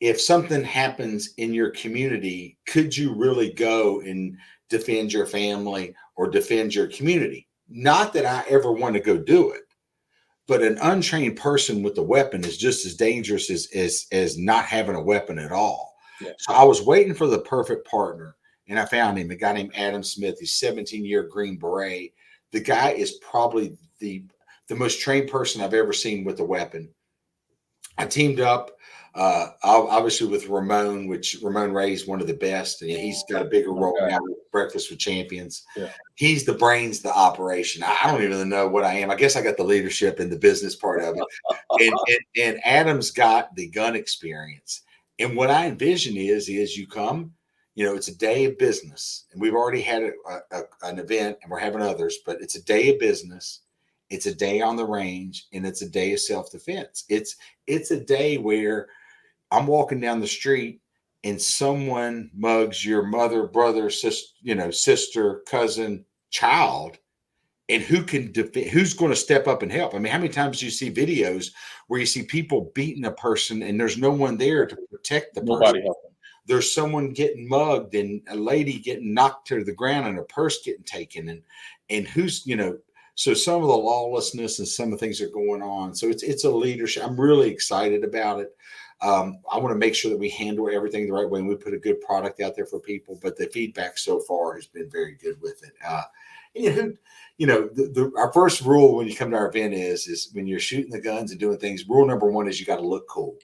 if something happens in your community, could you really go and defend your family or defend your community? Not that I ever want to go do it, but an untrained person with a weapon is just as dangerous as not having a weapon at all. Yeah. So I was waiting for the perfect partner, and I found him. A guy named Adam Smith. He's 17-year Green Beret. The guy is probably the most trained person I've ever seen with a weapon. I teamed up, obviously with Ramon, which Ramon Ray is one of the best, and he's got a bigger My role God. now with Breakfast with Champions. Yeah. He's the brains, the operation. I don't even know what I am. I guess I got the leadership and the business part of it. And Adam's got the gun experience. And what I envision is you come, it's a day of business, and we've already had an event, and we're having others, but it's a day of business. It's a day on the range, and it's a day of self defense. It's a day where I'm walking down the street and someone mugs your mother, brother, sister, cousin, child, and who can defend, who's going to step up and help? I mean, how many times do you see videos where you see people beating a person and there's no one there to protect the person? Nobody helping. There's someone getting mugged and a lady getting knocked to the ground and a purse getting taken, and so some of the lawlessness and some of the things that are going on. So it's a leadership. I'm really excited about it. I want to make sure that we handle everything the right way and we put a good product out there for people. But the feedback so far has been very good with it. And our first rule when you come to our event is when you're shooting the guns and doing things, rule number one is you got to look cool.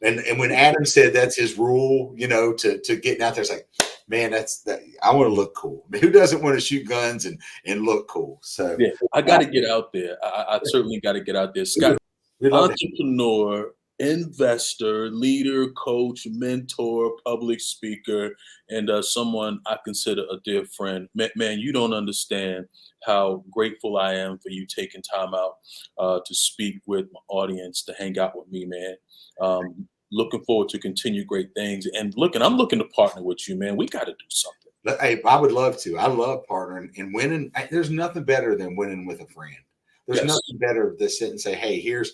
And when Adam said that's his rule, to getting out there, it's like, man, I want to look cool. I mean, who doesn't want to shoot guns and look cool? So Yeah. I got to get out there. I certainly got to get out there. we Scott, we love to. entrepreneur, investor, leader, coach, mentor, public speaker, and someone I consider a dear friend. Man, you don't understand how grateful I am for you taking time out to speak with my audience, to hang out with me, man. Looking forward to continue great things. And I'm looking to partner with you, man. We got to do something. Hey, I would love to. I love partnering and winning. There's nothing better than winning with a friend. There's Yes. nothing better than sit and say, "Hey, here's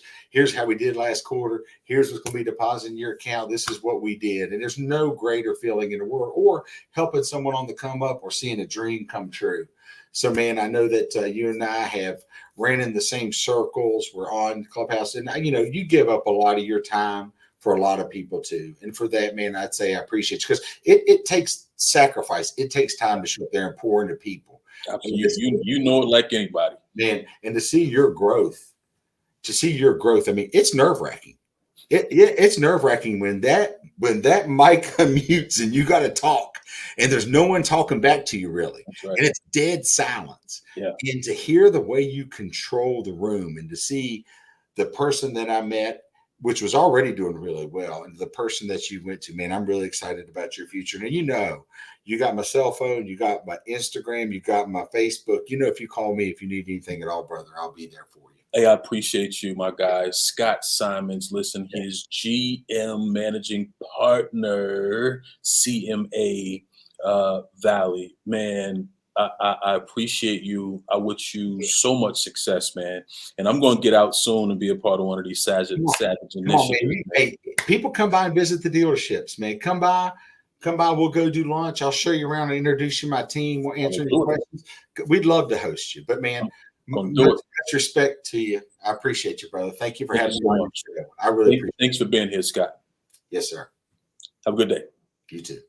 how we did last quarter. Here's what's going to be deposited in your account. This is what we did." And there's no greater feeling in the world, or helping someone on the come up, or seeing a dream come true. So, man, I know that you and I have ran in the same circles. We're on Clubhouse, and you give up a lot of your time for a lot of people too. And for that, man, I'd say I appreciate you because it takes sacrifice. It takes time to show up there and pour into people. Absolutely. You know it like anybody. Man, and to see your growth, I mean, it's nerve wracking. It's nerve wracking when that mic unmutes and you got to talk and there's no one talking back to you really, That's right. and it's dead silence. Yeah. And to hear the way you control the room and to see the person that I met, which was already doing really well, and the person that you went to, man, I'm really excited about your future. And you got my cell phone, you got my Instagram, you got my Facebook. If you call me, if you need anything at all, brother, I'll be there for you. Hey, I appreciate you, my guy. Scott Simons, listen, his GM managing partner, CMA Valley. Man, I appreciate you. I wish you so much success, man. And I'm going to get out soon and be a part of one of these Savage Come on, man. initiatives, man. Hey, people come by and visit the dealerships, man. Come by. We'll go do lunch. I'll show you around and introduce you to my team. We'll I'm answer gonna any do it. questions. We'd love to host you, but man, I'm gonna do it. much respect to you. I appreciate you, brother. Thank you for Thank you having me so on much. your show. I really appreciate it. Thanks for being here, Scott. Yes, sir. Have a good day. You too.